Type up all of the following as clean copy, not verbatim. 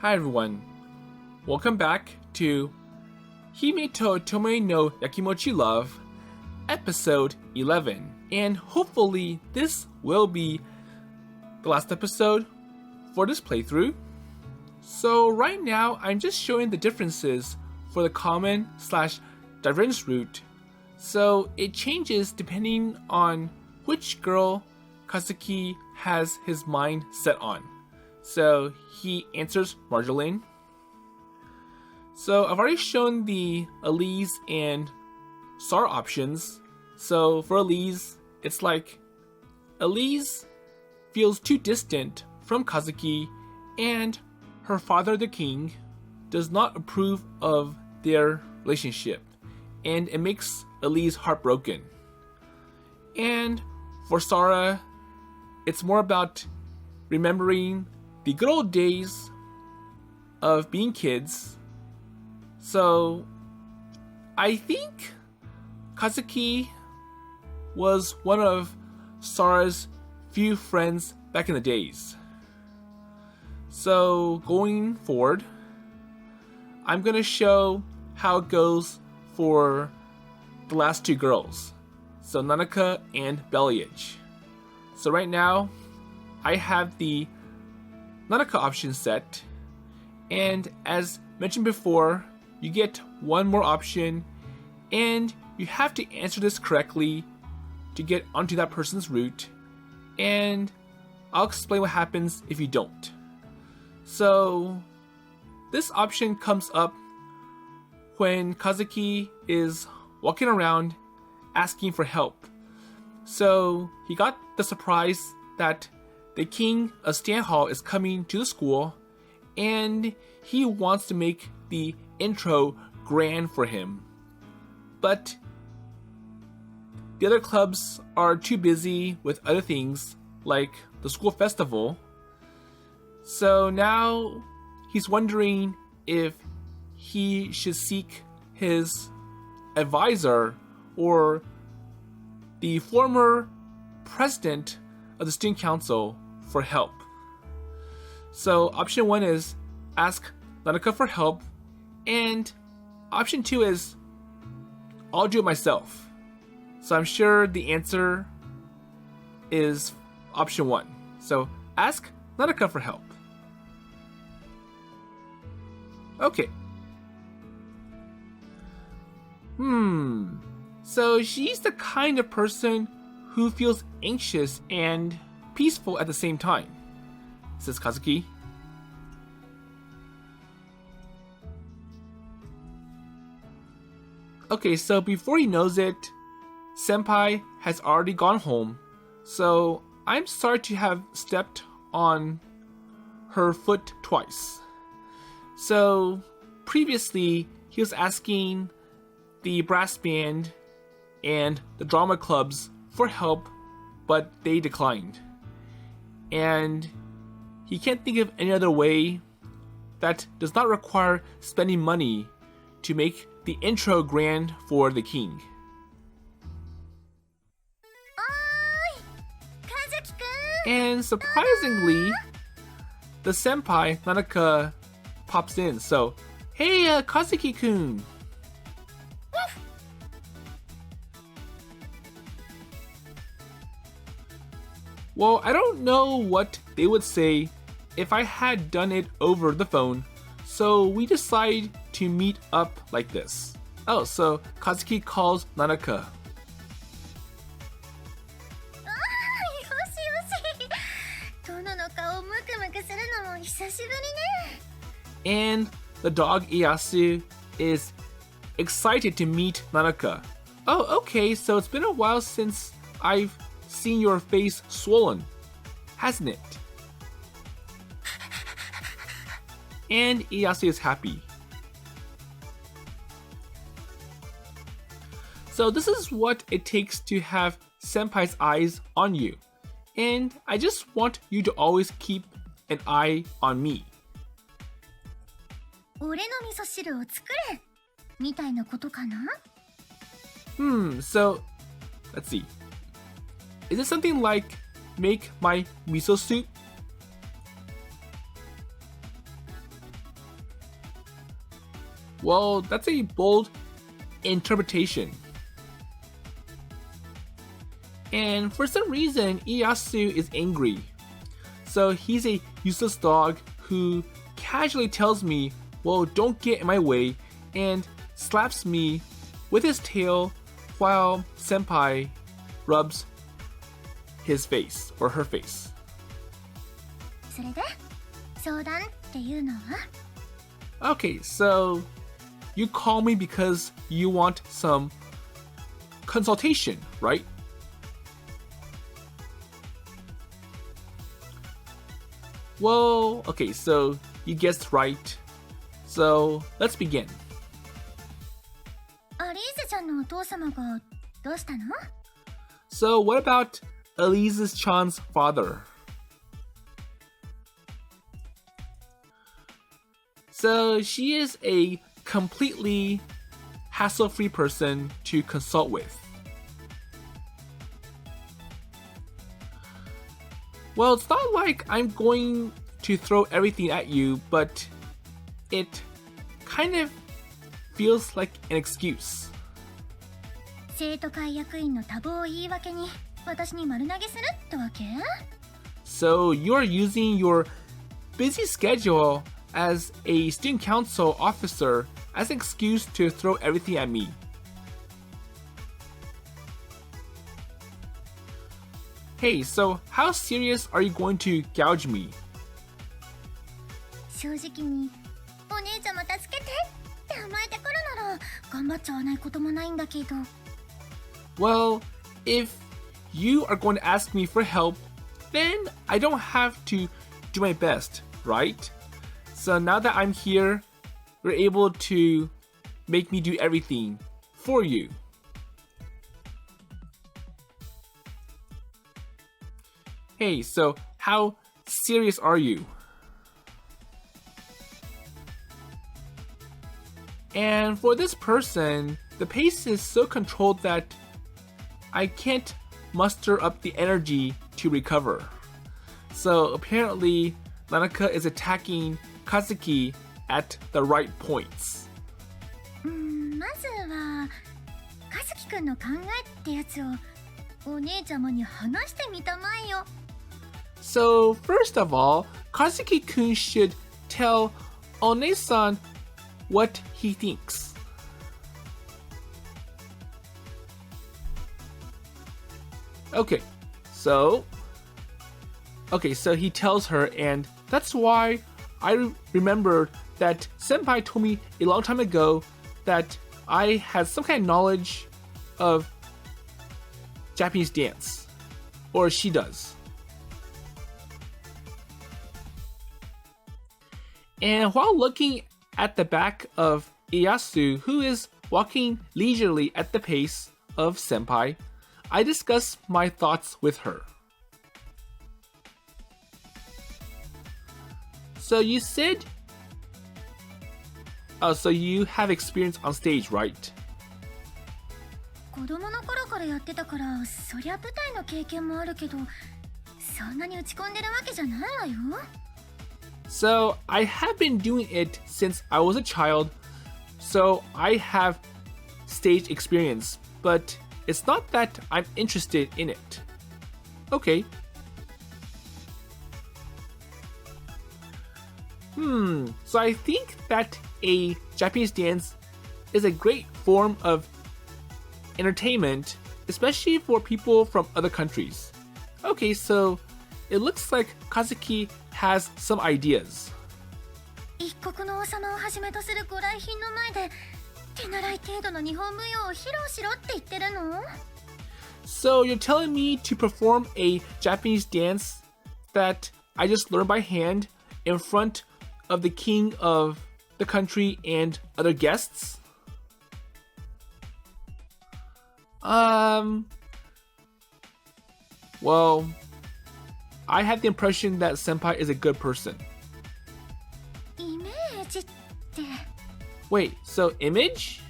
Hi everyone, welcome back to Hime to Otome no Yakimochi LOVE, episode 11, and hopefully this will be the last episode for this playthrough. So right now I'm just showing the differences for the common/divergence route, so it changes depending on which girl Kazuki has his mind set on. So he answers Marjolaine. So I've already shown the Elise and Sar options. So for Elise, it's like Elise feels too distant from Kazuki, and her father, the king, does not approve of their relationship, and it makes Elise heartbroken. And for Sara, it's more about remembering the good old days of being kids. So I think Kazuki was one of Sara's few friends back in the days. So going forward, I'm gonna show how it goes for the last two girls, so Nanoka and Bellyache. So right now I have the Nanoka option set, and as mentioned before, you get one more option and you have to answer this correctly to get onto that person's route, and I'll explain what happens if you don't. So this option comes up when Kazuki is walking around asking for help. So he got the surprise that the king of Stanhal is coming to the school, and he wants to make the intro grand for him. But the other clubs are too busy with other things, like the school festival. So now he's wondering if he should seek his advisor or the former president of the student council for help. So option 1 is ask Nanoka for help, and option 2 is I'll do it myself. So I'm sure the answer is option 1. So ask Nanoka for help. Okay. So she's the kind of person who feels anxious and peaceful at the same time, says Kazuki. Okay, so before he knows it, Senpai has already gone home, so I'm sorry to have stepped on her foot twice. So previously he was asking the brass band and the drama clubs for help, but they declined. And he can't think of any other way that does not require spending money to make the intro grand for the king. And surprisingly, the senpai, Nanoka, pops in. So, hey, Kazuki-kun! Well, I don't know what they would say if I had done it over the phone, so we decide to meet up like this. Oh, so Kazuki calls Nanoka. And the dog Ieyasu is excited to meet Nanoka. Oh, okay, so it's been a while since I've seen your face swollen, hasn't it? And Ieyasu is happy. So this is what it takes to have senpai's eyes on you, and I just want you to always keep an eye on me. So let's see. Is it something like make my miso soup? Well, that's a bold interpretation. And for some reason, Ieyasu is angry. So he's a useless dog who casually tells me, well, don't get in my way, and slaps me with his tail while senpai rubs his face or her face. それで相談っていうのは? Okay, so you call me because you want some consultation, right? Well, okay, so you guessed right. So let's begin. アリーゼちゃんのお父様がどうしたの? So what about Elise-chan's father? So she is a completely hassle-free person to consult with. Well, it's not like I'm going to throw everything at you, but it kind of feels like an excuse. 生徒会役員の多忙を言い訳に私に丸投げするってわけ? So you're using your busy schedule as a student council officer as an excuse to throw everything at me. Hey, so how serious are you going to gouge me? 正直にお姉ちゃま助けてって甘えてくるなら頑張っちゃわないこともないんだけど。Well, if you are going to ask me for help, then I don't have to do my best, right? So now that I'm here, you're able to make me do everything for you. Hey, so how serious are you? And for this person, the pace is so controlled that I can't muster up the energy to recover. So apparently, Nanoka is attacking Kazuki at the right points. まずは和樹くんの考えってやつをお姉ちゃまに話してみたまえよ。So first of all, Kazuki-kun should tell One-san what he thinks. Okay, so he tells her, and that's why I remembered that senpai told me a long time ago that I had some kind of knowledge of Japanese dance, or she does. And while looking at the back of Ieyasu, who is walking leisurely at the pace of senpai, I discuss my thoughts with her. So you said, so you have experience on stage, right? 子供の頃からやってたからそりゃ舞台の経験もあるけどそんなに打ち込んでるわけじゃないわよ。So I have been doing it since I was a child, so I have stage experience, but it's not that I'm interested in it. Okay. So I think that a Japanese dance is a great form of entertainment, especially for people from other countries. Okay, so it looks like Kazuki has some ideas. 一国の王様をはじめとするご来賓の前で手習い程度の日本舞踊を披露しろって言ってるの? So you're telling me to perform a Japanese dance that I just learned by hand in front of the king of the country and other guests? Well, I have the impression that senpai is a good person. イメージって Wait, so image?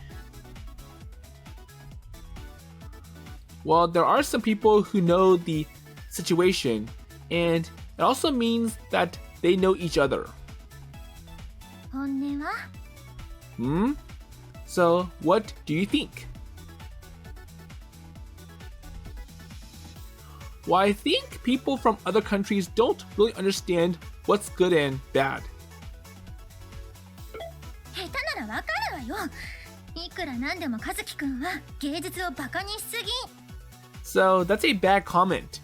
Well, there are some people who know the situation, and it also means that they know each other. 本音は? So, what do you think? Well, I think people from other countries don't really understand what's good and bad. 下手ならわかるわよ。いくらなんでも和樹くんは芸術をバカにしすぎ。So that's a bad comment.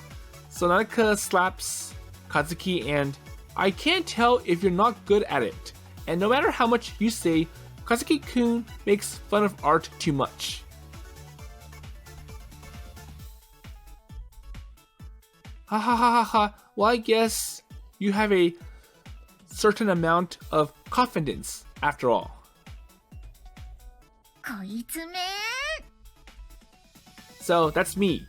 So Nanoka slaps Kazuki and I can't tell if you're not good at it. And no matter how much you say, Kazuki-kun makes fun of art too much. Ha ha ha ha ha. Well, I guess you have a certain amount of confidence after all. こいつめ。 So that's me.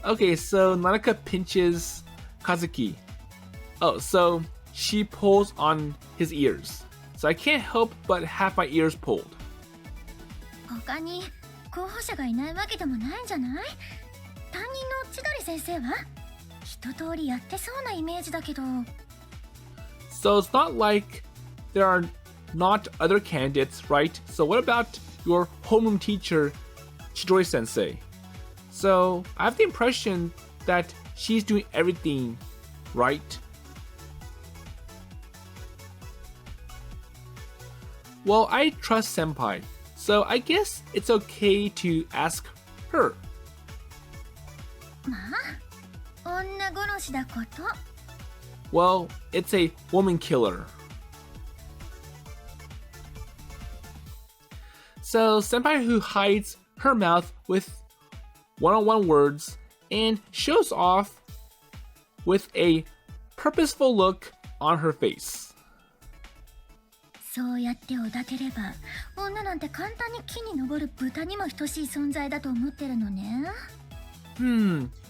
Okay, so Nanoka pinches Kazuki. Oh, so she pulls on his ears. So I can't help but have my ears pulled. 他に候補者がいないわけでもないんじゃない？担任の千鳥先生は一通りやってそうなイメージだけど。 So it's not like there are not other candidates, right? So what about your homeroom teacher, Chidori sensei? So I have the impression that she's doing everything right. Well, I trust senpai, so I guess it's okay to ask her. まあ、女殺しだこと。 Well, it's a woman killer. So senpai who hides her mouth with one-on-one words and shows off with a purposeful look on her face. そうやっておだてれば、女なんて簡単に木に登る豚にも等しい存在だと思ってるのね。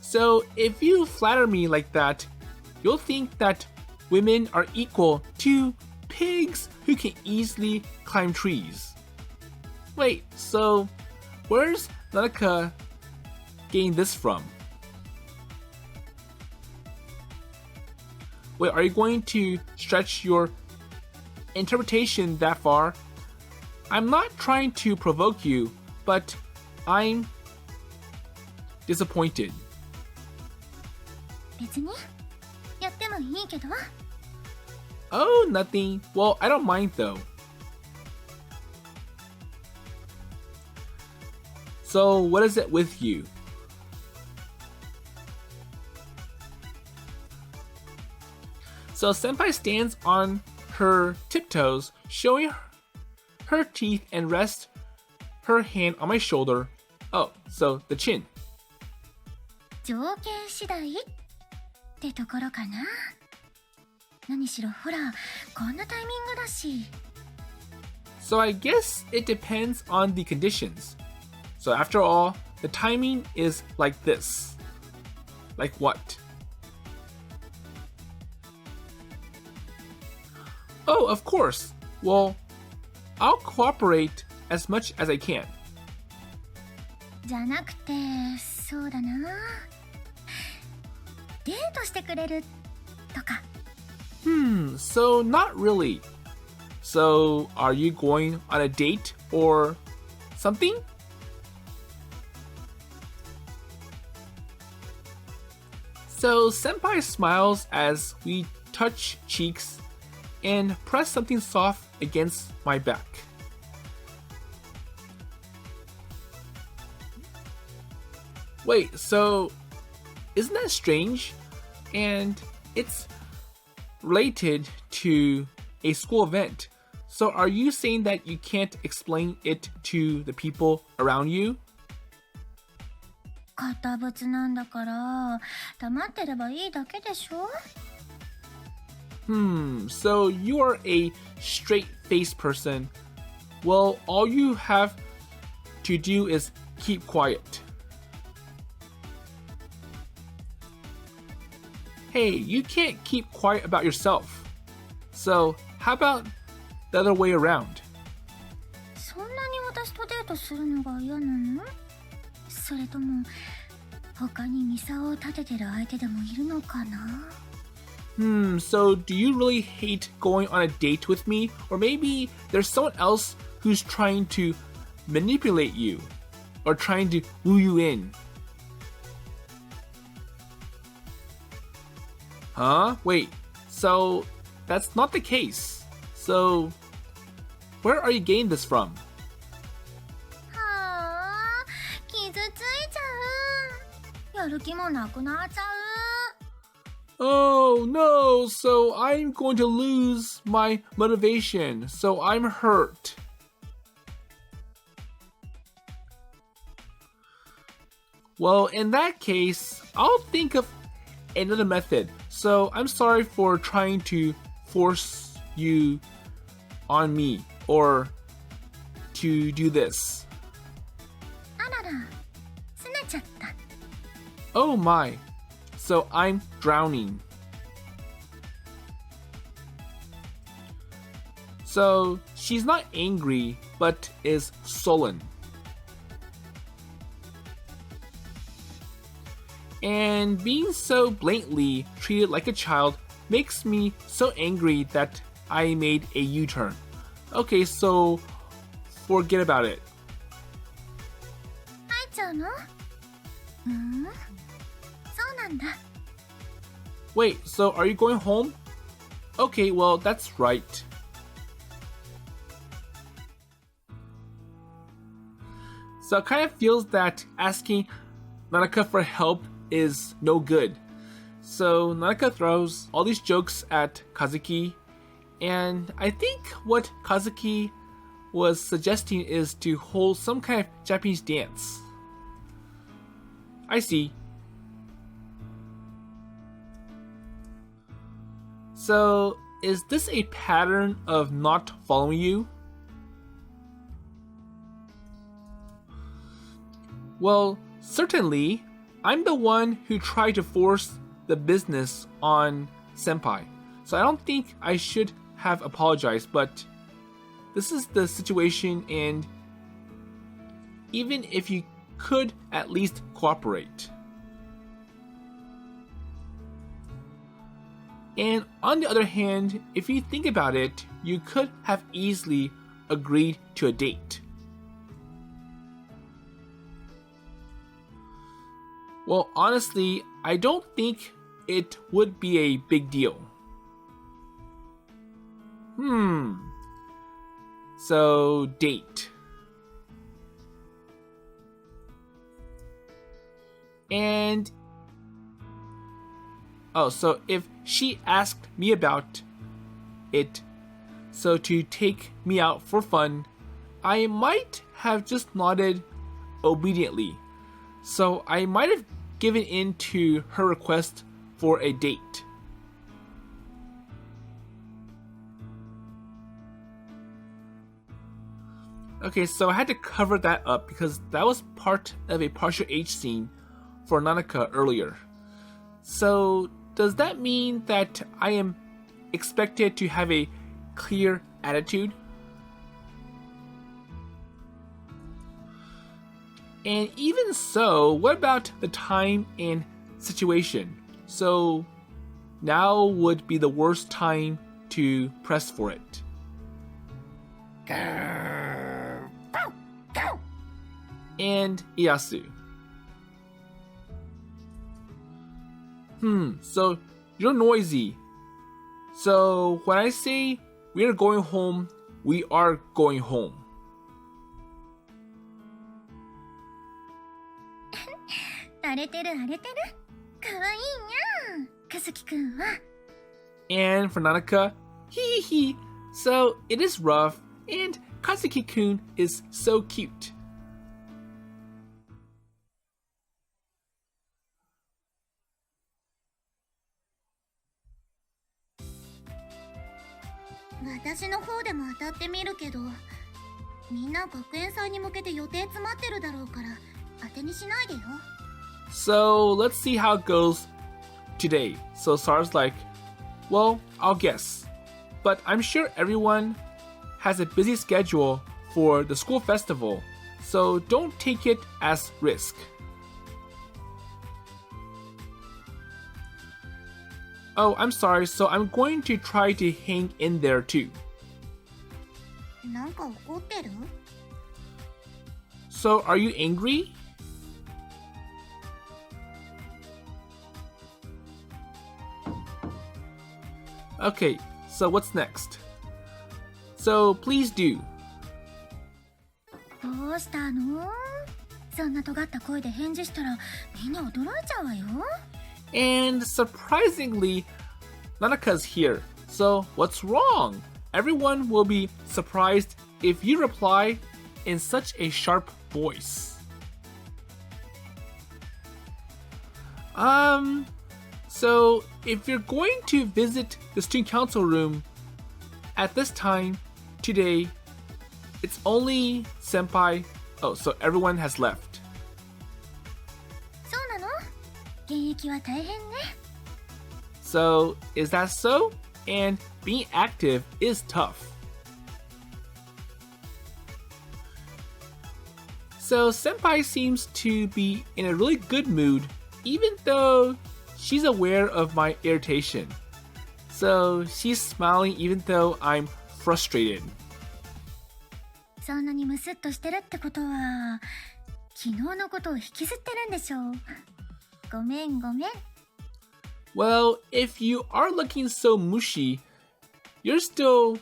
So if you flatter me like that, you'll think that women are equal to pigs who can easily climb trees. Wait, so where's Nanoka getting this from? Wait, are you going to stretch your interpretation that far? I'm not trying to provoke you, but I'm disappointed. 別にやってもいいけど。 Oh, nothing. Well, I don't mind though. So, what is it with you? So, senpai stands on her tiptoes, showing her teeth and rests her hand on my shoulder. Oh, so the chin. 条件次第ってところかな。何しろほら、こんなタイミングだし。 So I guess it depends on the conditions. So after all, the timing is like this. Like what? Oh, of course. Well, I'll cooperate as much as I can. じゃなくて、そうだな。デートしてくれるとか。So not really. So are you going on a date or something? So senpai smiles as we touch cheeks and press something soft against my back. Wait, so isn't that strange? And it's related to a school event. So are you saying that you can't explain it to the people around you? 堅物なんだから、黙ってればいいだけでしょ。 So you are a straight-faced person. Well, all you have to do is keep quiet. Hey, you can't keep quiet about yourself. So, how about the other way around? そんなに私とデートするのが嫌なの？それとも他にミサを立ててる相手でもいるのかな？ So do you really hate going on a date with me? Or maybe there's someone else who's trying to manipulate you or trying to woo you in. Huh? Wait, so that's not the case. So where are you getting this from? はあ、傷ついちゃう。やる気もなくなっちゃう。Oh no, so I'm going to lose my motivation, so I'm hurt. Well, in that case, I'll think of another method. So I'm sorry for trying to force you on me or to do this. あらら、拗ねちゃった。Oh my, so I'm drowning. So she's not angry, but is sullen. And being so blatantly treated like a child makes me so angry that I made a U-turn. Okay, so forget about it. 入っちゃうの？そうなんだ。Wait, so are you going home? Okay, well, that's right. So it kind of feels that asking Nanoka for help is no good. So Nanoka throws all these jokes at Kazuki, and I think what Kazuki was suggesting is to hold some kind of Japanese dance. I see. So is this a pattern of not following you? Well, certainly, I'm the one who tried to force the business on senpai. So I don't think I should have apologized, but this is the situation, and even if you could at least cooperate. And on the other hand, if you think about it, you could have easily agreed to a date. Well, honestly, I don't think it would be a big deal. So, date. And so if she asked me about it, so to take me out for fun, I might have just nodded obediently. So I might have given in to her request for a date. Okay, so I had to cover that up because that was part of a partial H scene for Nanoka earlier. So does that mean that I am expected to have a clear attitude? And even so, what about the time and situation? So now would be the worst time to press for it. And Iyasu. So you're noisy. So when I say we are going home, we are going home. 荒れてる荒れてる。かわいいにゃん、かずきくんは。And for Nanoka, hee hee hee. So it is rough, and Kazuki-kun is so cute. "私の方でも当たってみるけど、みんな学園祭に向けて予定詰まってるだろうから当てにしないでよ。So let's see how it goes today. So Sarah's like, well, I'll guess. But I'm sure everyone has a busy schedule for the school festival, so don't take it as risk. Oh, I'm sorry, so I'm going to try to hang in there too. なんか怒ってる？ So, are you angry? Okay, so what's next? So, please do. どうしたの？そんな尖った声で返事したらみんな驚いちゃうわよ。And surprisingly, Nanoka's here. So, what's wrong? Everyone will be surprised if you reply in such a sharp voice. So if you're going to visit the student council room at this time today, it's only senpai. Oh, so everyone has left. そうなの？現役は大変ね。So is that so? And being active is tough. So senpai seems to be in a really good mood, even though she's aware of my irritation. So she's smiling even though I'm frustrated. そんなにムスッとしてるってことは昨日のことを引きずってるんでしょう。ごめんごめん。Well, if you are looking so mushy, you're still,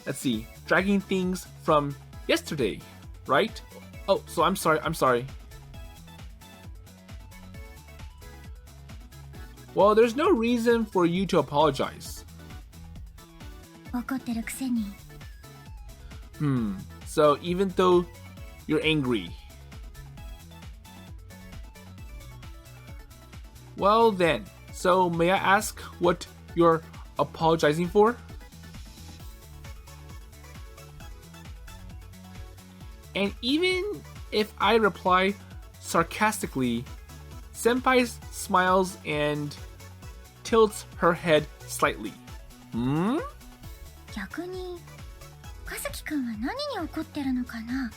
let's see, dragging things from yesterday, right? Oh, so I'm sorry. Well, there's no reason for you to apologize. 怒ってるくせに。So even though you're angry. Well then, so may I ask what you're apologizing for? And even if I reply sarcastically, senpai smiles and tilts her head slightly. 逆に和樹くんは何に怒ってるのかな？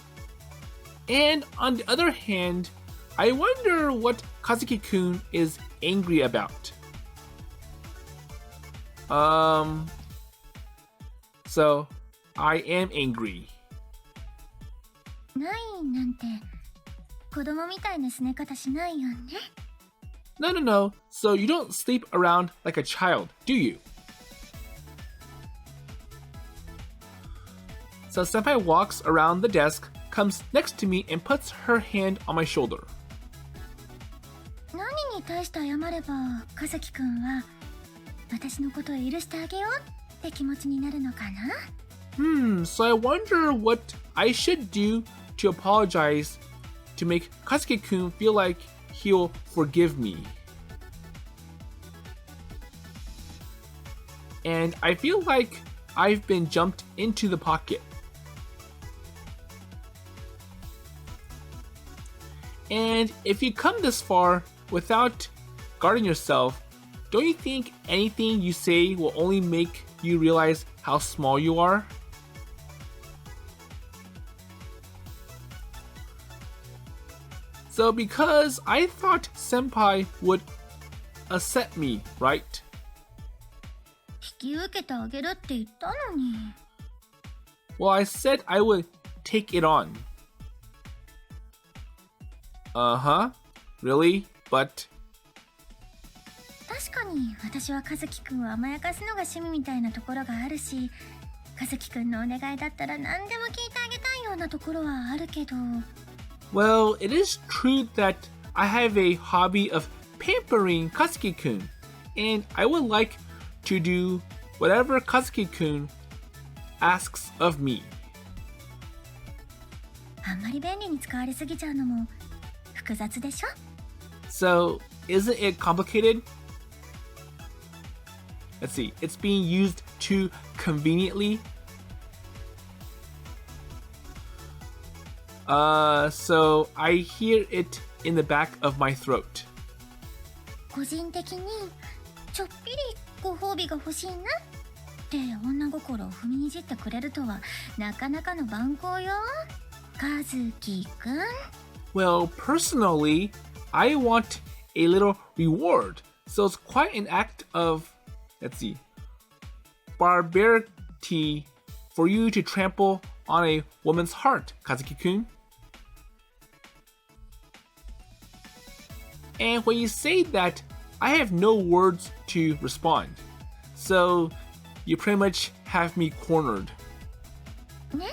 And on the other hand, I wonder what Kazuki-kun is angry about. So I am angry. ないなんて子供みたいなすね方しないよね。No. So you don't sleep around like a child, do you? So senpai walks around the desk, comes next to me, and puts her hand on my shoulder. 何に対して謝れば和樹くんは私のことを許してあげようって気持ちになるのかな？ So I wonder what I should do to apologize to make Kazuki-kun feel like he'll forgive me. And I feel like I've been jumped into the pocket. And if you come this far without guarding yourself, don't you think anything you say will only make you realize how small you are? So because I thought senpai would accept me, right? 引き受けてあげるって言ったのに。 Well, I said I would take it on. Really? But 確かに私は和樹くんを甘やかすのが趣味みたいなところがあるし、和樹くんのお願いだったら何でも聞いてあげたいようなところはあるけど。Well, it is true that I have a hobby of pampering Kazuki-kun, and I would like to do whatever Kazuki-kun asks of me. あんまり便利に使われすぎちゃうのも複雑でしょ？ So, isn't it complicated? Let's see, it's being used too conveniently. So I hear it in the back of my throat. 個人的にちょっぴりご褒美が欲しいなって女心を踏みにじってくれるとはなかなかの番号よ、和樹くん。 Well, personally, I want a little reward So it's quite an act of, let's see, barbarity for you to trample on a woman's heart, Kazuki-kun. And when you say that, I have no words to respond. So you pretty much have me cornered. ね、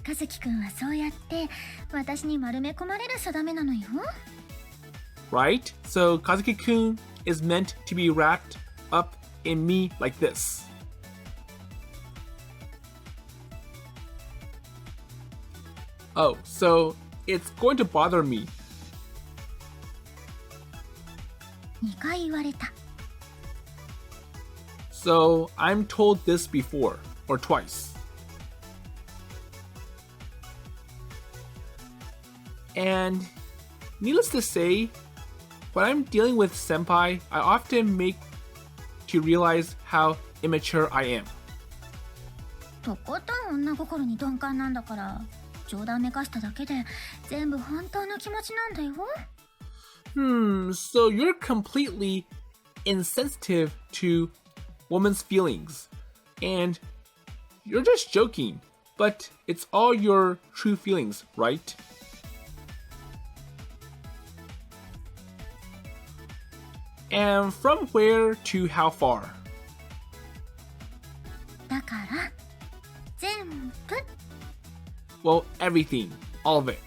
和樹くんはそうやって私に丸め込まれる定めなのよ。Right? So Kazuki-kun is meant to be wrapped up in me like this. Oh, so it's going to bother me. 2回言われた。So I'm told this before, or twice. And needless to say, when I'm dealing with senpai, I often make to realize how immature I am. とことん女心に鈍感なんだから、冗談めかしただけで全部本当の気持ちなんだよ。So you're completely insensitive to women's feelings. And you're just joking, but it's all your true feelings, right? And from where to how far? だから全部。Well, everything. All of it.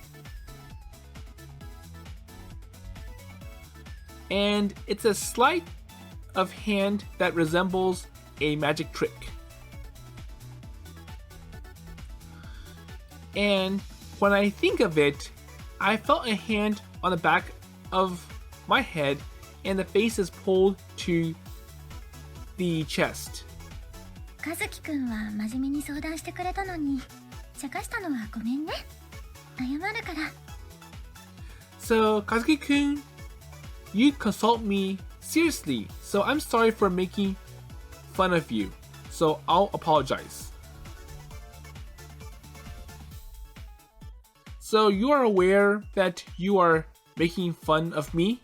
And it's a sleight of hand that resembles a magic trick. And when I think of it, I felt a hand on the back of my head and the face is pulled to the chest. 和樹くんは真面目に相談してくれたのに、茶化したのはごめんね。謝るから。So, Kazuki-kun, you consult me seriously, so I'm sorry for making fun of you. So I'll apologize. So you are aware that you are making fun of me?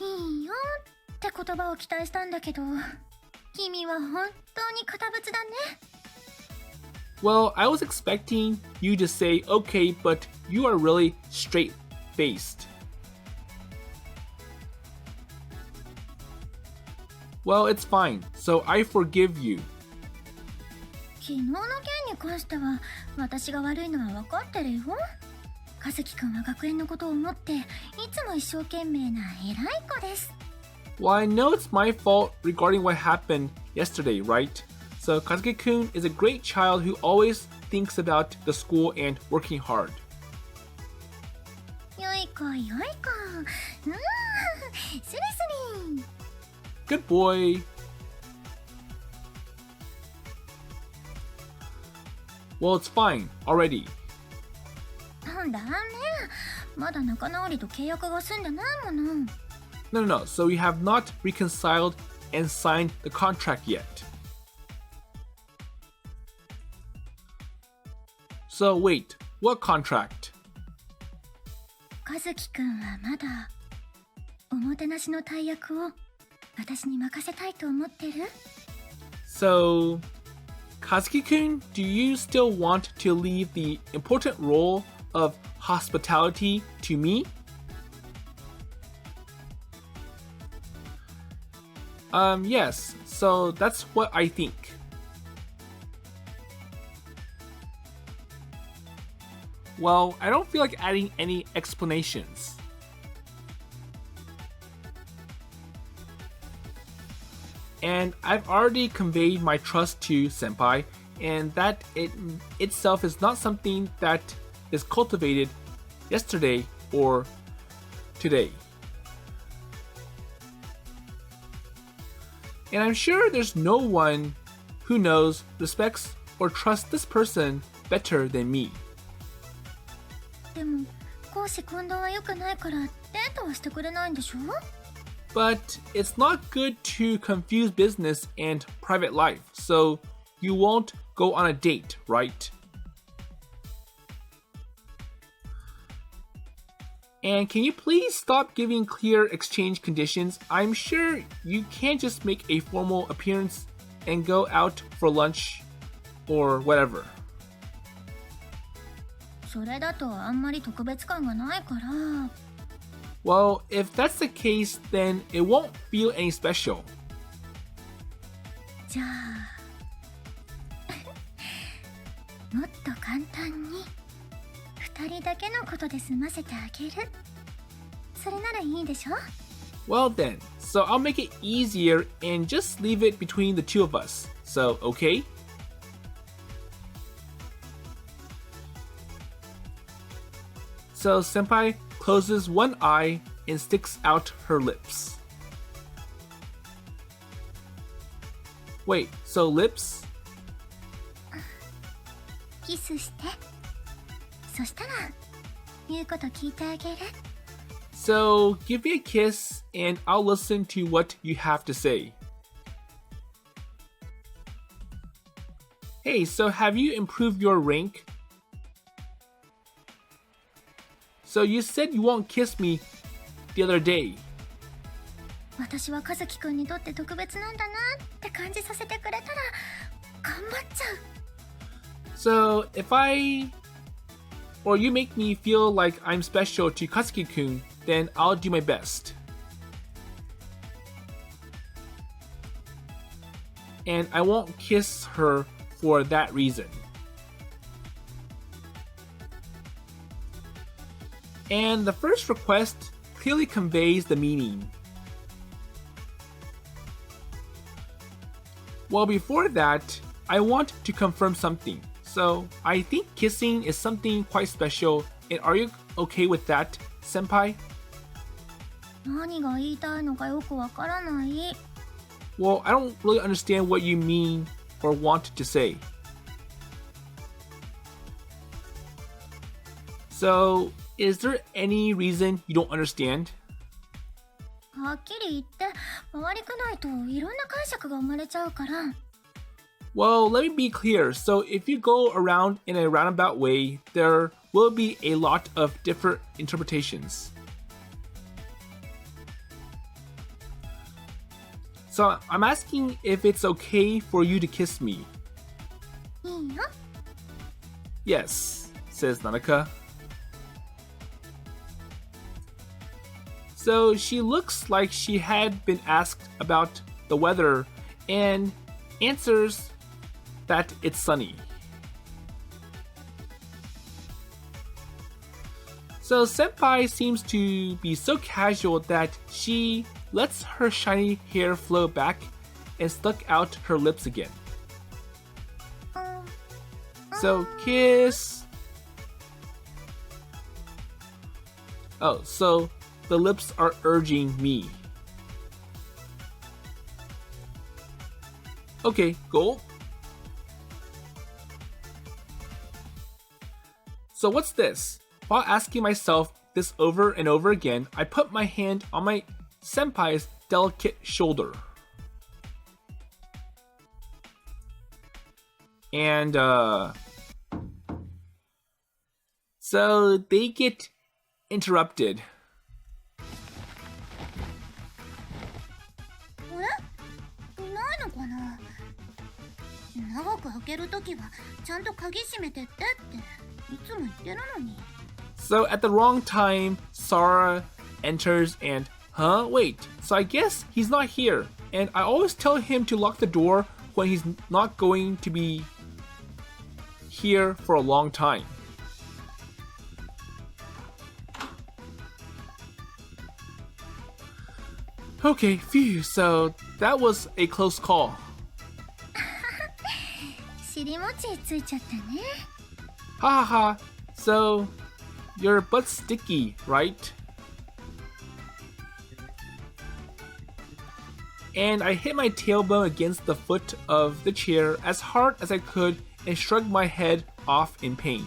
いいよって言葉を期待したんだけど、君は本当に堅物だね。Well, I was expecting you to say, okay, but you are really straight-faced. Well, it's fine, so I forgive you. 昨日の件に関しては私が悪いのは分かってるよ。和樹くんは学園のことを思っていつも一生懸命な偉い子です。Well, I know it's my fault regarding what happened yesterday, right? So Kazuki-kun is a great child who always thinks about the school and working hard. よい子よい子。スリスリ。Good boy. Well, it's fine already. なんだね。まだ仲直りと契約が済んでないもの。No. So we have not reconciled and signed the contract yet. So wait, what contract? 和樹くんはまだおもてなしの大役を私に任せたいと思ってる？ So, Kazuki-kun, do you still want to leave the important role of hospitality to me? Yes, so that's what I think. Well, I don't feel like adding any explanations. And I've already conveyed my trust to senpai, and that it itself is not something that is cultivated yesterday or today. And I'm sure there's no one who knows, respects, or trusts this person better than me. でも公私混同は良くないからデートはしてくれないんでしょ？ But it's not good to confuse business and private life, so you won't go on a date, right? And can you please stop giving clear exchange conditions? I'm sure you can't just make a formal appearance and go out for lunch or whatever. それだとあんまり特別感がないから。Well, if that's the case, then it won't feel any special. じゃあもっと簡単に2人だけのことで済ませてあげる。それならいいでしょ？ Well then, so I'll make it easier and just leave it between the two of us. So, okay? So Senpai closes one eye and sticks out her lips. Wait, so lips? キスして。そしたら言うこと聞いてあげる。So give me a kiss and I'll listen to what you have to say. Hey, so have you improved your rank? So you said you won't kiss me the other day. 私は和樹くんにとって特別なんだなって感じさせてくれたら頑張っちゃう。So if I or you make me feel like I'm special to Kazuki-kun, then I'll do my best. And I won't kiss her for that reason. And the first request clearly conveys the meaning. Well, before that, I want to confirm something. So, I think kissing is something quite special, and are you okay with that, senpai? 何が言いたいのかよくわからない。 Well, I don't really understand what you mean or want to say. So, is there any reason you don't understand? はっきり言って回りくどいといろんな解釈が生まれちゃうから。 Well, let me be clear. So, if you go around in a roundabout way, there will be a lot of different interpretations. So, I'm asking if it's okay for you to kiss me. いいよ。 Yes, says Nanoka. So she looks like she had been asked about the weather and answers that it's sunny. So Senpai seems to be so casual that she lets her shiny hair flow back and stuck out her lips again. So kiss. Oh, so the lips are urging me. Okay, go. So what's this? While asking myself this over and over again, I put my hand on my senpai's delicate shoulder. And, so they get interrupted. あれ？いないのかな？長く開けるときはちゃんと鍵閉めてってっていつも言ってるのに。 So at the wrong time, Sara enters and, huh? Wait, so I guess he's not here. And I always tell him to lock the door when he's not going to be here for a long time. Okay, phew, so that was a close call. 尻餅ついちゃったね。 Ha ha ha, so your butt's sticky, right? And I hit my tailbone against the foot of the chair as hard as I could and shrugged my head off in pain.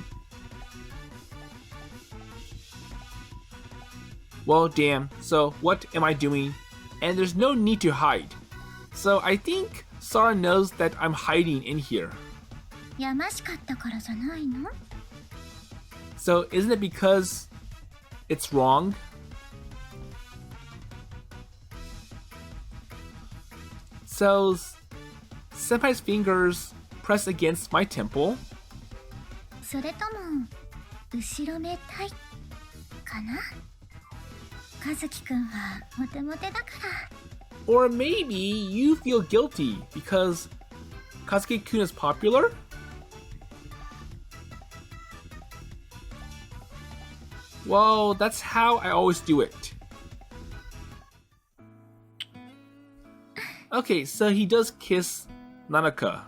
Well, damn, so what am I doing? And there's no need to hide. So I think Sara knows that I'm hiding in here. やましかったからじゃないの？ So isn't it because it's wrong. So, senpai's fingers press against my temple. それとも後ろめたいかな。和樹くんはモテモテだから。 Or maybe you feel guilty because Kazuki-kun is popular? Well, that's how I always do it. Okay, so he does kiss Nanoka.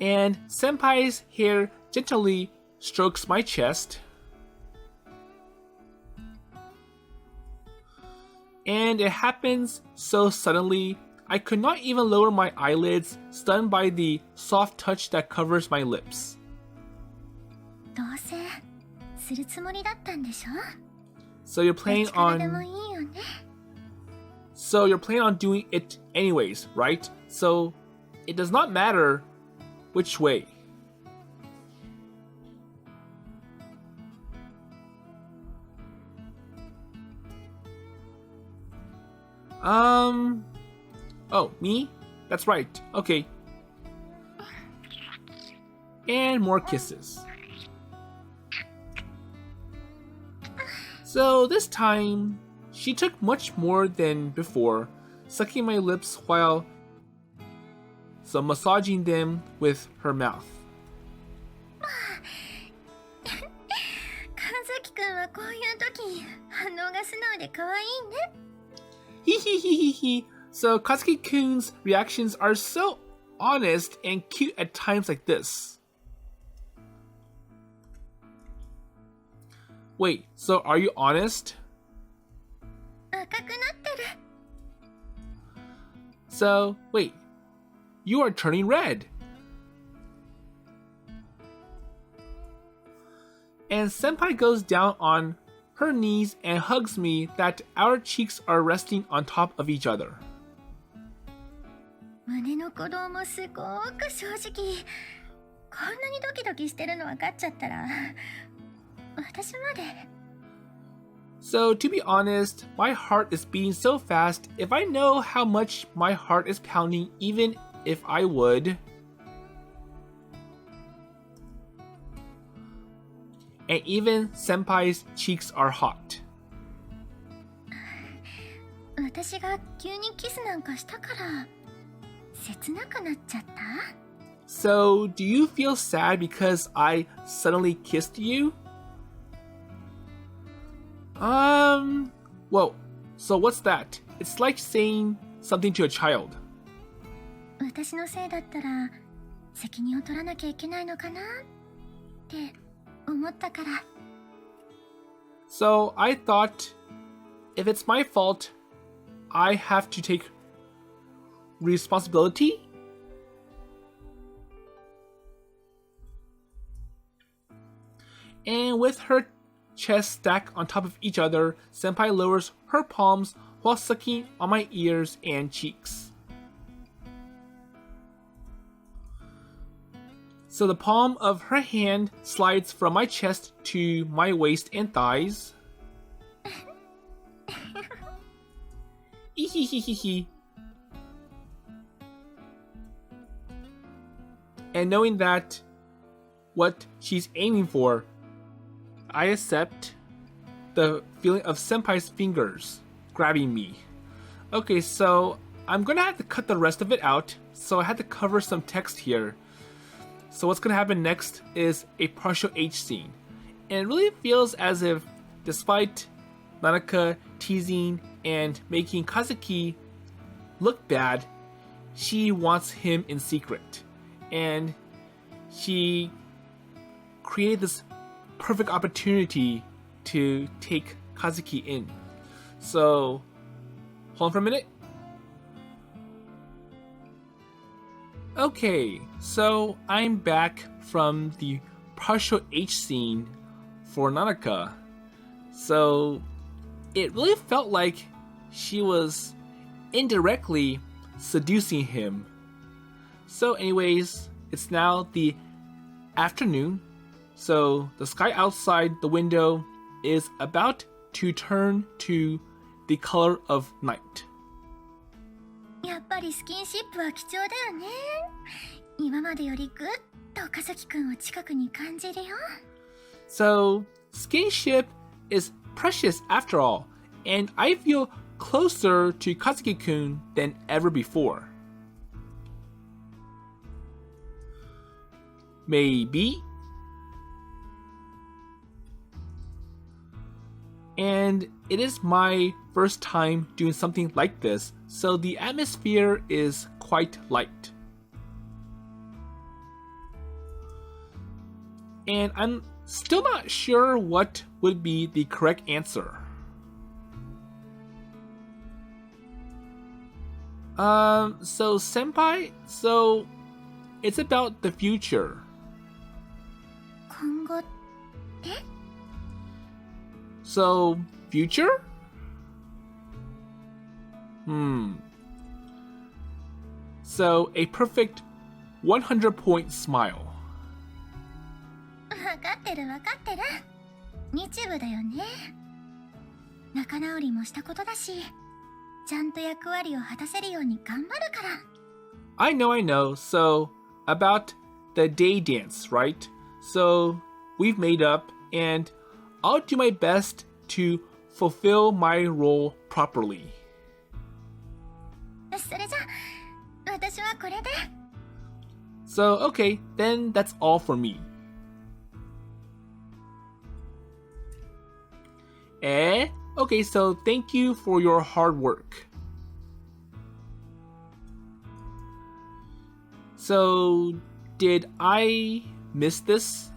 And senpai's hair gently strokes my chest. And it happens so suddenly, I could not even lower my eyelids, stunned by the soft touch that covers my lips. どうせするつもりだったんでしょ。 So you're planning どっちからでもいい on よね。 So you're planning on doing it anyways, right? So it does not matter which way. Oh, me? That's right. Okay. And more kisses. So this time, she took much more than before, sucking my lips while massaging them with her mouth. 和樹くんはこういう時反応が素直で可愛いね。 Hehehehe. So Kazuki-kun's reactions are so honest and cute at times like this. Wait, so are you honest? 赤くなってる。 So, wait, you are turning red. And senpai goes down on her knees and hugs me that our cheeks are resting on top of each other. 胸の鼓動もすごく正直。こんなにドキドキしてるの分かっちゃったら、私まで。 So, to be honest, my heart is beating so fast. If I know how much my heart is pounding, even if I would. And even senpai's cheeks are hot. 私が急にキスなんかしたから切なくなっちゃった。 So, do you feel sad because I suddenly kissed you? Well, so what's that? It's like saying something to a child. 私のせいだったら責任を取らなきゃいけないのかなって思ったから。 So, I thought, if it's my fault, I have to take responsibility? And with her chest stacked on top of each other, senpai lowers her palms while sucking on my ears and cheeks. So the palm of her hand slides from my chest to my waist and thighs. Ehehehe. And knowing that what she's aiming for, I accept the feeling of senpai's fingers grabbing me. Okay, so I'm gonna have to cut the rest of it out, so I had to cover some text here. So what's gonna happen next is a partial H scene. And it really feels as if, despite Nanoka teasing and making Kazuki look bad, she wants him in secret. And she created this perfect opportunity to take Kazuki in. So, hold on for a minute. Okay, so I'm back from the partial H scene for Nanoka. So, it really felt like she was indirectly seducing him. So anyways, it's now the afternoon, So the sky outside the window is about to turn to the color of night. やっぱりスキンシップは貴重だよね。今までよりぐっと和樹くんを近くに感じるよ。So skinship is precious after all, and I feel closer to Kazuki-kun than ever before. Maybe. And it is my first time doing something like this, so the atmosphere is quite light. And I'm still not sure what would be the correct answer. So senpai, so it's about the future. 今後って？ So, future? So, a perfect 100-point smile. わかってるわかってる。日舞だよね。仲直りもしたことだし、ちゃんと役割を果たせるように頑張るから。I know. So, about the day dance, right? So, we've made up, and I'll do my best to fulfill my role properly. それじゃ、私はこれで。So, okay, then that's all for me. Okay, so thank you for your hard work. So, did I miss this?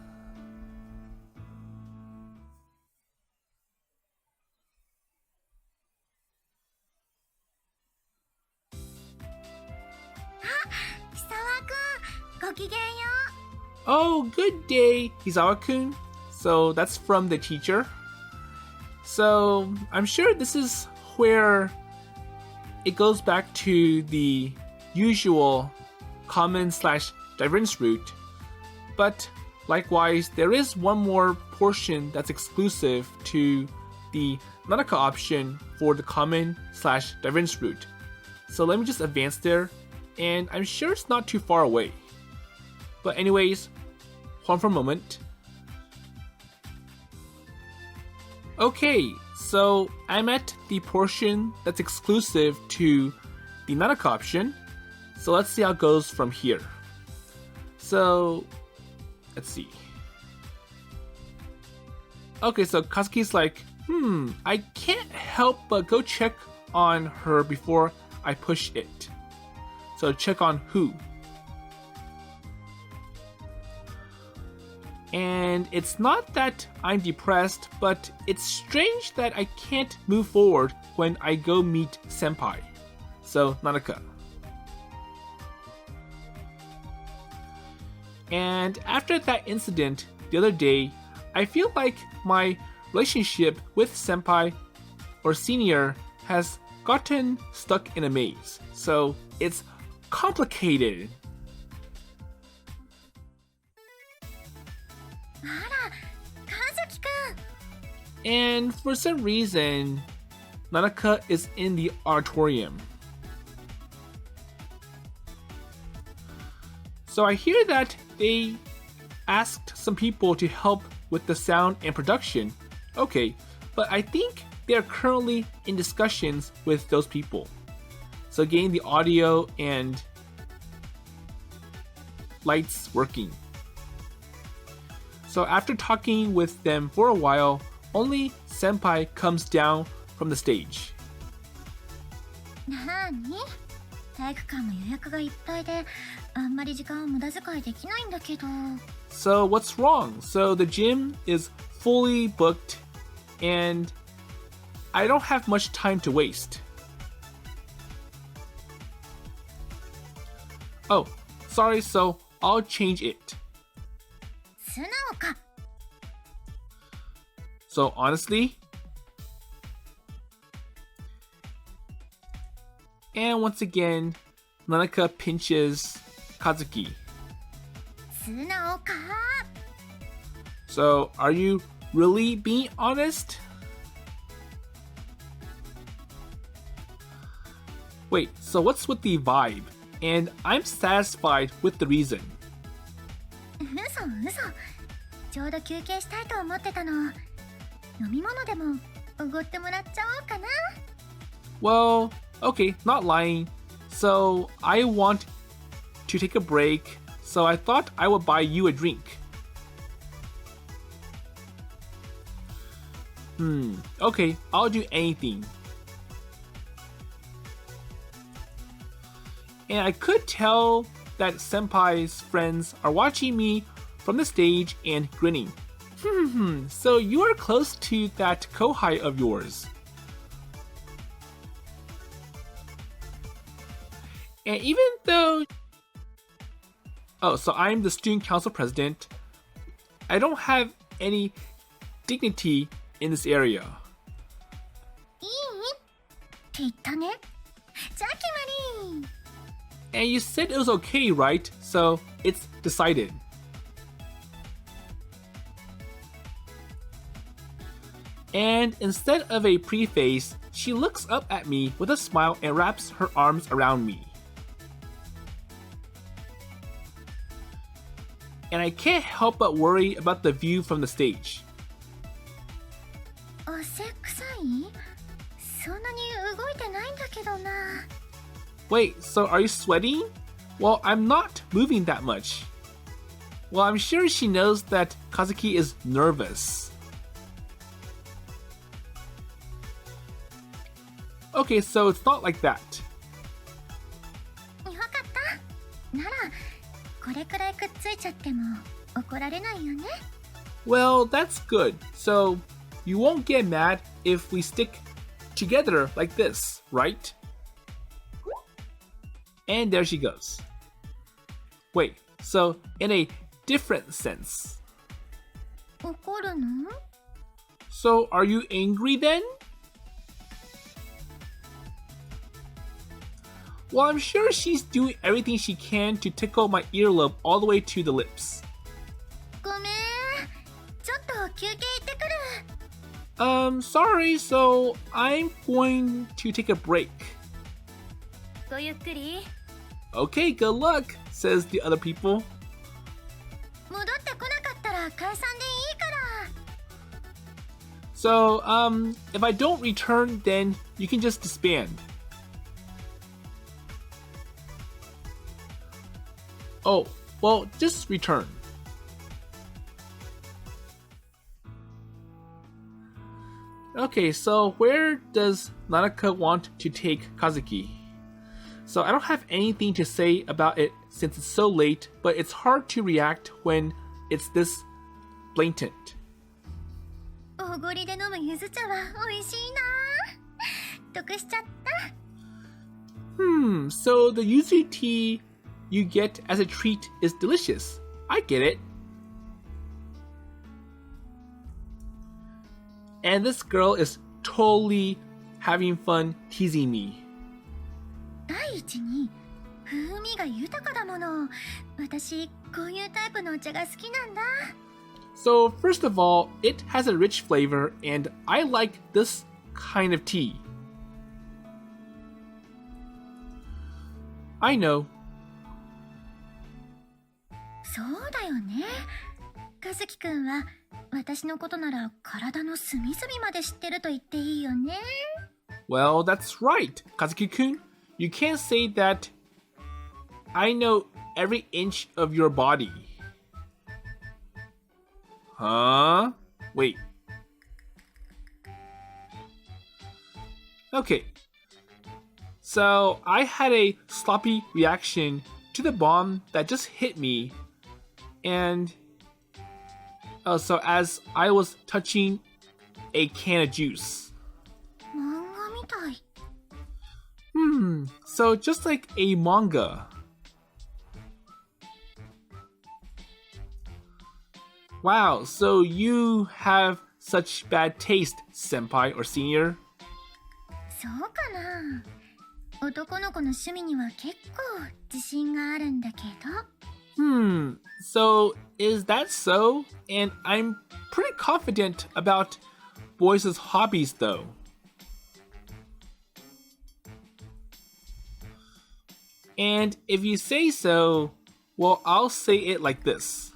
Oh, good day, Hizawa-kun. So that's from the teacher. So I'm sure this is where it goes back to the usual common/divergence route. But likewise, there is one more portion that's exclusive to the Nanoka option for the common/divergence route. So let me just advance there, and I'm sure it's not too far away. But anyways, hold on for a moment. Okay, so I'm at the portion that's exclusive to the Nanoka option. So let's see how it goes from here. So, let's see. Okay, so Kazuki's like, I can't help but go check on her before I push it. So check on who? And it's not that I'm depressed, but it's strange that I can't move forward when I go meet senpai. So, Nanoka. And after that incident the other day, I feel like my relationship with senpai or senior has gotten stuck in a maze. So, it's complicated. And for some reason, Nanoka is in the auditorium. So I hear that they asked some people to help with the sound and production. Okay, but I think they are currently in discussions with those people. So getting the audio and lights working. So after talking with them for a while, only senpai comes down from the stage. なに？体育館の予約がいっぱいで、あんまり時間を無駄遣いできないんだけど。So what's wrong? So the gym is fully booked and I don't have much time to waste. Oh, sorry, so I'll change it. 素直か。So honestly, and once again, Nanoka pinches Kazuki. 素直か。So, are you really being honest? Wait, so what's with the vibe? And I'm satisfied with the reason. 嘘。ちょうど休憩したいと思ってたの。飲み物でもおごってもらっちゃおうかな。Well, okay, not lying. So, I want to take a break, so I thought I would buy you a drink. Okay, I'll do anything. And I could tell that Senpai's friends are watching me from the stage and grinning. So you are close to that kohai of yours. And even though... Oh, so I'm the student council president. I don't have any dignity in this area. いいって言ったね。じゃあ決まり。And you said it was okay, right? So it's decided. And instead of a preface, she looks up at me with a smile and wraps her arms around me. And I can't help but worry about the view from the stage. 汗臭い？そんなに動いてないんだけどな。Wait, so are you sweating? Well, I'm not moving that much. Well, I'm sure she knows that Kazuki is nervous. Okay, so it's not like that. わかった。なら、これくらいくっついちゃっても怒られないよね。Well, that's good. So, you won't get mad if we stick together like this, right? And there she goes. Wait, so in a different sense. 怒るの？ So, are you angry then? Well, I'm sure she's doing everything she can to tickle my earlobe all the way to the lips. ごめん。ちょっと休憩行ってくる。Sorry, so I'm going to take a break. ごゆっくり。Okay, good luck, says the other people. 戻ってこなかったら解散でいいから。So, if I don't return, then you can just disband. Oh, well, just return. Okay, so where does Nanoka want to take Kazuki? So I don't have anything to say about it since it's so late, but it's hard to react when it's this blatant. おごりで飲むゆず茶は美味しいな。得しちゃった。So the yuzu tea you get as a treat is delicious. I get it. And this girl is totally having fun teasing me. 第一に風味が豊かだもの。私こういうタイプのお茶が好きなんだ。So first of all, it has a rich flavor and I like this kind of tea. I know. そうだよね。和樹くんは私のことなら体の隅々まで知ってると言っていいよね。Well, that's right, Kazuki-kun. You can't say that I know every inch of your body. Huh? Wait. Okay. So, I had a sloppy reaction to the bomb that just hit me. And... so as I was touching a can of juice. 漫画みたい。So just like a manga. Wow, so you have such bad taste, senpai or senior? そうかな。男の子の趣味には結構自信があるんだけど。So is that so? And I'm pretty confident about boys' hobbies though. And if you say so, well, I'll say it like this.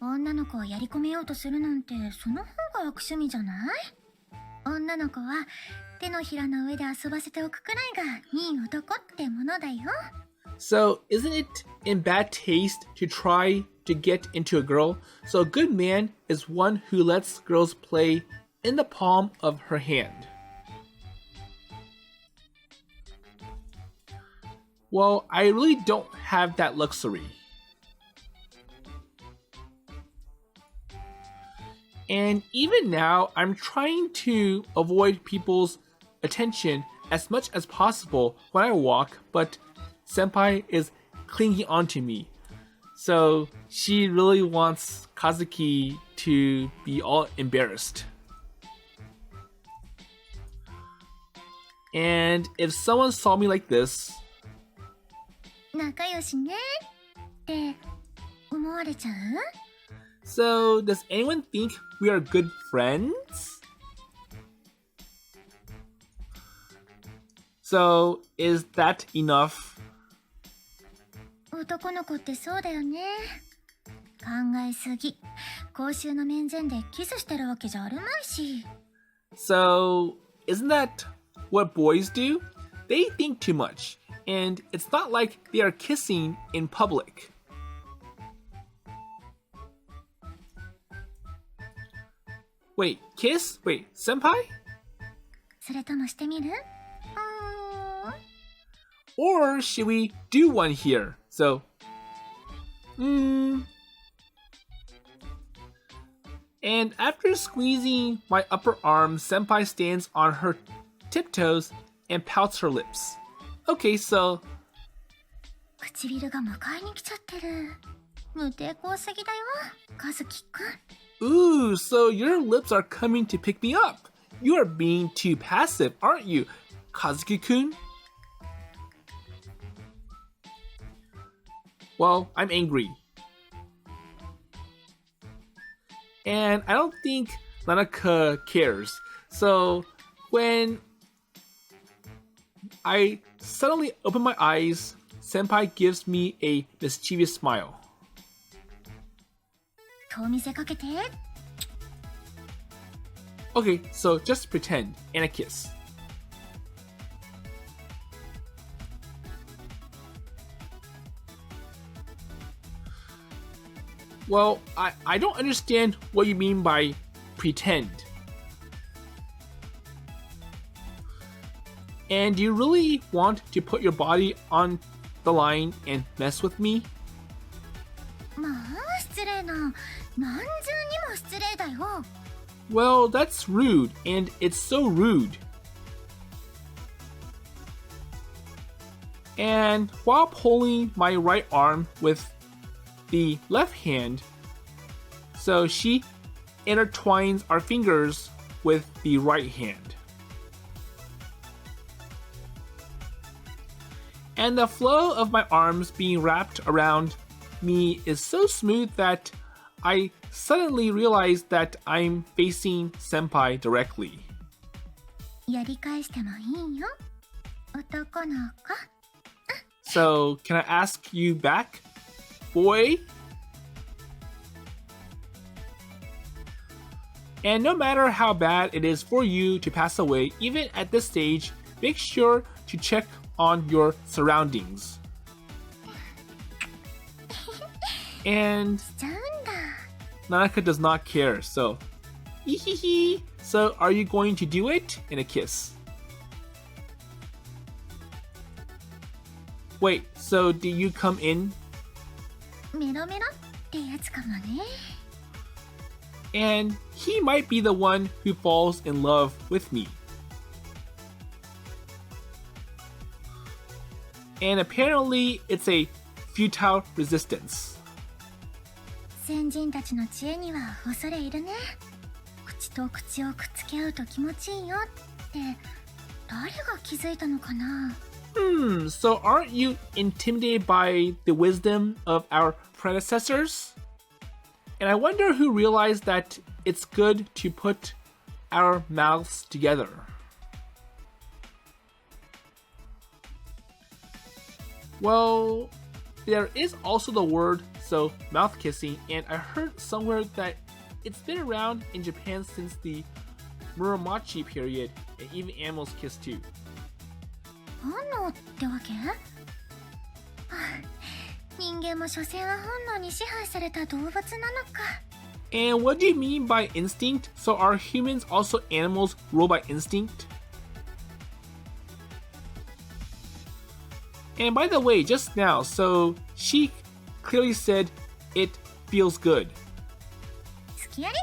女の子をやり込めようとするなんてその方が悪趣味じゃない？女の子は手のひらの上で遊ばせておくくらいがいい男ってものだよ。So, isn't it in bad taste to try to get into a girl? So, a good man is one who lets girls play in the palm of her hand. Well, I really don't have that luxury. And even now, I'm trying to avoid people's attention as much as possible when I walk, but Senpai is clinging onto me. So she really wants Kazuki to be all embarrassed. And if someone saw me like this, 仲良しねって思われちゃう？ so does anyone think we are good friends? So is that enough? 男の子ってそうだよね。考えすぎ。公衆の面前でキスしてるわけじゃあるまいし。So isn't that what boys do? They think too much, and it's not like they are kissing in public. Wait, kiss? Wait, senpai? それともしてみる？Or should we do one here? So, And after squeezing my upper arm, senpai stands on her tiptoes and pouts her lips. Okay, so 唇が迎えに来ちゃってる。無抵抗すぎだよ、和樹くん。ooh, so your lips are coming to pick me up. You are being too passive, aren't you, Kazuki-kun? Well, I'm angry. And I don't think Nanoka cares. So when I suddenly open my eyes, senpai gives me a mischievous smile. 顔見せかけて。Okay, so just pretend and a kiss. Well, I don't understand what you mean by pretend. And do you really want to put your body on the line and mess with me? まあ失礼な。何重にも失礼だよ。Well, that's rude, and it's so rude. And while pulling my right arm with the left hand, so she intertwines our fingers with the right hand. And the flow of my arms being wrapped around me is so smooth that I suddenly realize that I'm facing senpai directly. やり返してもいいよ、男の子。So, can I ask you back, boy? And no matter how bad it is for you to pass away, even at this stage, make sure to check on your surroundings. And しちゃうんだ。 Nanoka does not care, so hehehe. So are you going to do it? In a kiss. Wait, so do you come in? メロメロってやつかもね。 And he might be the one who falls in love with me. And apparently it's a futile resistance. 先人たちの知恵には恐れいるね。口と口をくっつけ合うと気持ちいいよって誰が気づいたのかな。So aren't you intimidated by the wisdom of our predecessors? And I wonder who realized that it's good to put our mouths together. Well, there is also the word, so mouth kissing, and I heard somewhere that it's been around in Japan since the Muromachi period, and even animals kiss too. 本能ってわけ？人間も所詮は本能に支配された動物なのか。And what do you mean by instinct? So are humans also animals ruled by instinct? And by the way, just now, so she clearly said it feels good. 好きやり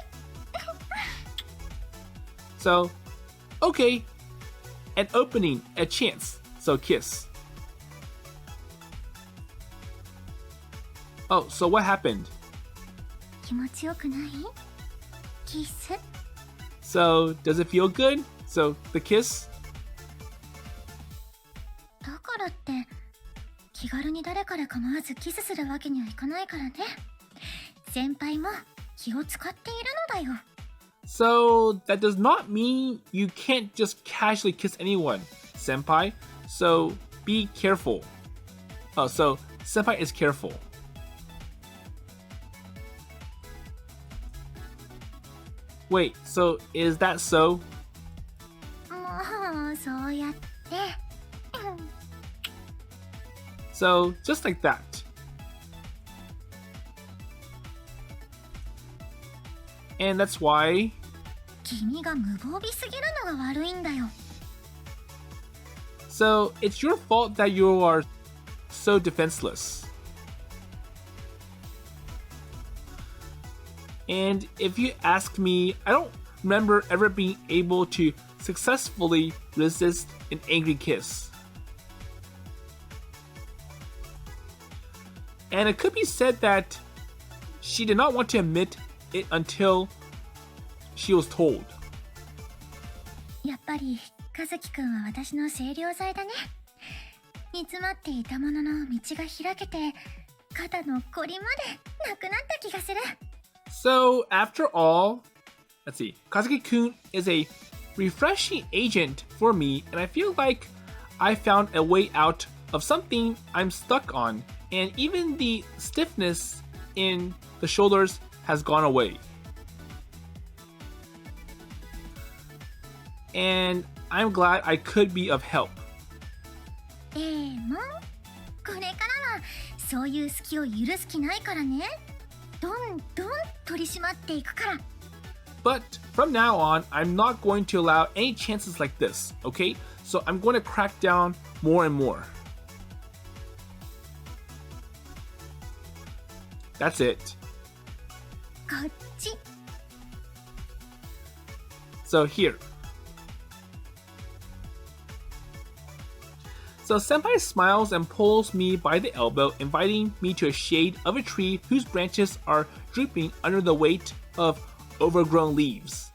So, okay, an opening, a chance, so kiss. Oh, so what happened? 気持ちよくない？キス？ So, does it feel good? So, the kiss? だからって気軽に誰から構わずキスするわけにはいかないからね。先輩も気を使っているのだよ。So, that does not mean you can't just casually kiss anyone, senpai. So, be careful. Oh, so senpai is careful. Wait, so is that so? もうそうやって。So, just like that. And that's why... 君が無防備すぎるのが悪いんだよ。So, it's your fault that you are so defenseless. And if you ask me, I don't remember ever being able to successfully resist an angry kiss. And it could be said that she did not want to admit it until she was told. やっぱり和樹くんは私の清涼剤だね。煮詰まっていたものの道が開けて肩のこりまでなくなった気がする。So, after all, let's see, Kazuki-kun is a refreshing agent for me, and I feel like I found a way out of something I'm stuck on, and even the stiffness in the shoulders has gone away. And I'm glad I could be of help. でもこれからはそういう隙を許す気ないからね。どんどん取り締まっていくから。But from now on, I'm not going to allow any chances like this, okay? So I'm going to crack down more and more. That's it. こっち。So here. So senpai smiles and pulls me by the elbow, inviting me to a shade of a tree whose branches are drooping under the weight of overgrown leaves.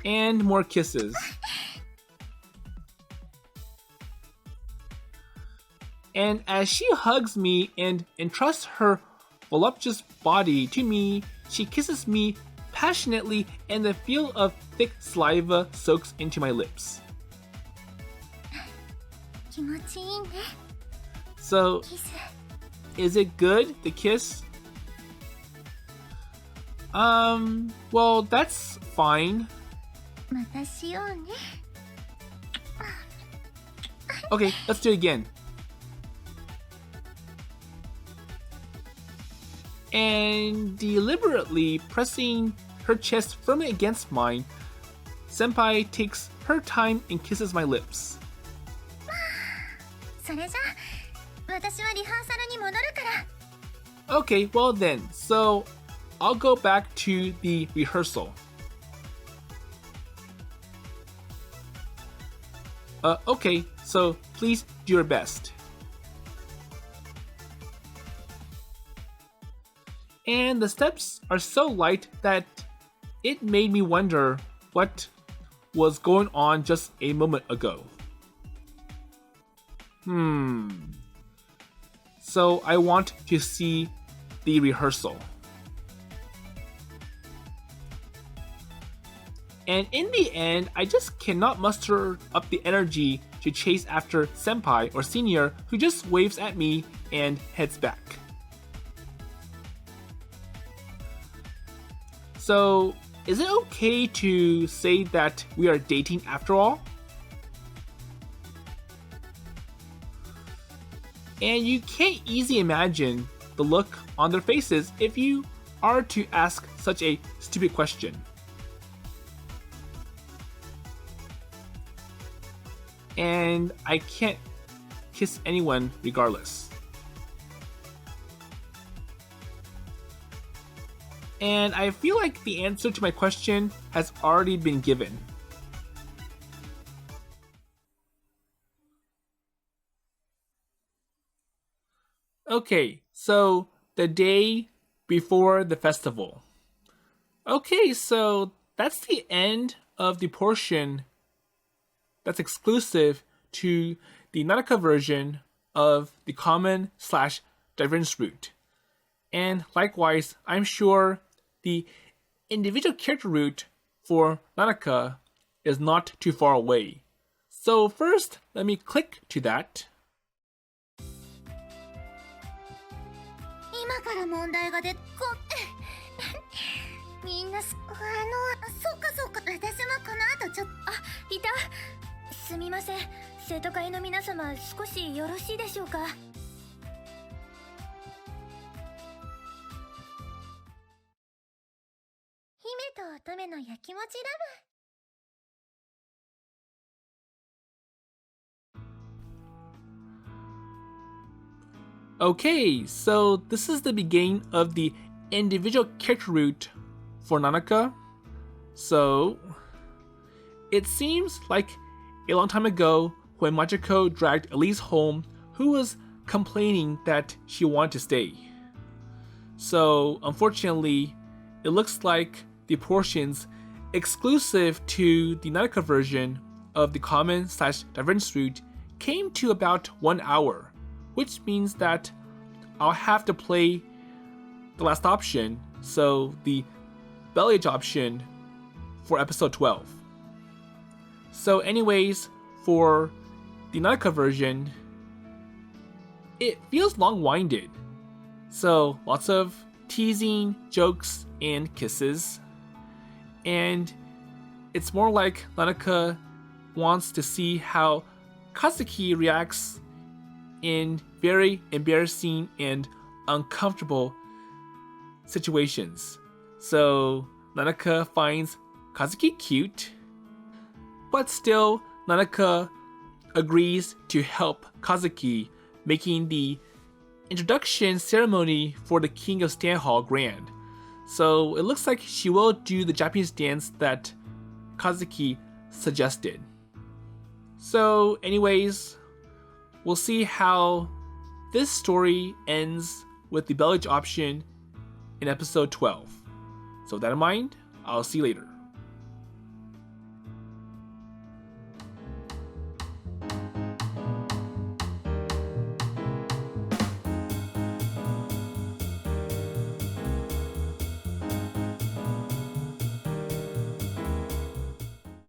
And more kisses. And as she hugs me and entrusts her voluptuous body to me, she kisses me passionately, and the feel of thick saliva soaks into my lips. 気持ちいいね。 So, キス。 is it good, the kiss? Well, that's fine. またしようね。 Okay, let's do it again. And deliberately pressing her chest firmly against mine, senpai takes her time and kisses my lips. それじゃあ私はリハーサルに戻るから。 Okay, well then, so I'll go back to the rehearsal. Okay, so please do your best. And the steps are so light that it made me wonder what was going on just a moment ago. So I want to see the rehearsal. And in the end, I just cannot muster up the energy to chase after senpai or senior who just waves at me and heads back. So, is it okay to say that we are dating after all? And you can't easily imagine the look on their faces if you are to ask such a stupid question. And I can't kiss anyone regardless. And I feel like the answer to my question has already been given. Okay, so the day before the festival. Okay, so that's the end of the portion that's exclusive to the Nanoka version of the common/divergence route. And likewise, I'm sure the individual character route for Nanoka is not too far away. So first, let me click to that. 今から問題が出みんなそっか私もこの後ちょっといたすみません生徒会の皆様少しよろしいでしょうか姫と乙女のやきもちラブ Okay, so this is the beginning of the individual character route for Nanoka. So, it seems like a long time ago when Machiko dragged Elise home, who was complaining that she wanted to stay. So, unfortunately, it looks like the portions exclusive to the Nanoka version of the common/divergence route came to about 1 hour. Which means that I'll have to play the last option, so the Bellage option for episode 12. So anyways, for the Nanoka version, it feels long-winded. So lots of teasing, jokes, and kisses. And it's more like Nanoka wants to see how Kazuki reacts in very embarrassing and uncomfortable situations. So Nanoka finds Kazuki cute, but still Nanoka agrees to help Kazuki, making the introduction ceremony for the King of Stanhal grand. So it looks like she will do the Japanese dance that Kazuki suggested. So anyways, we'll see how this story ends with the Bellage option in episode 12. So with that in mind, I'll see you later.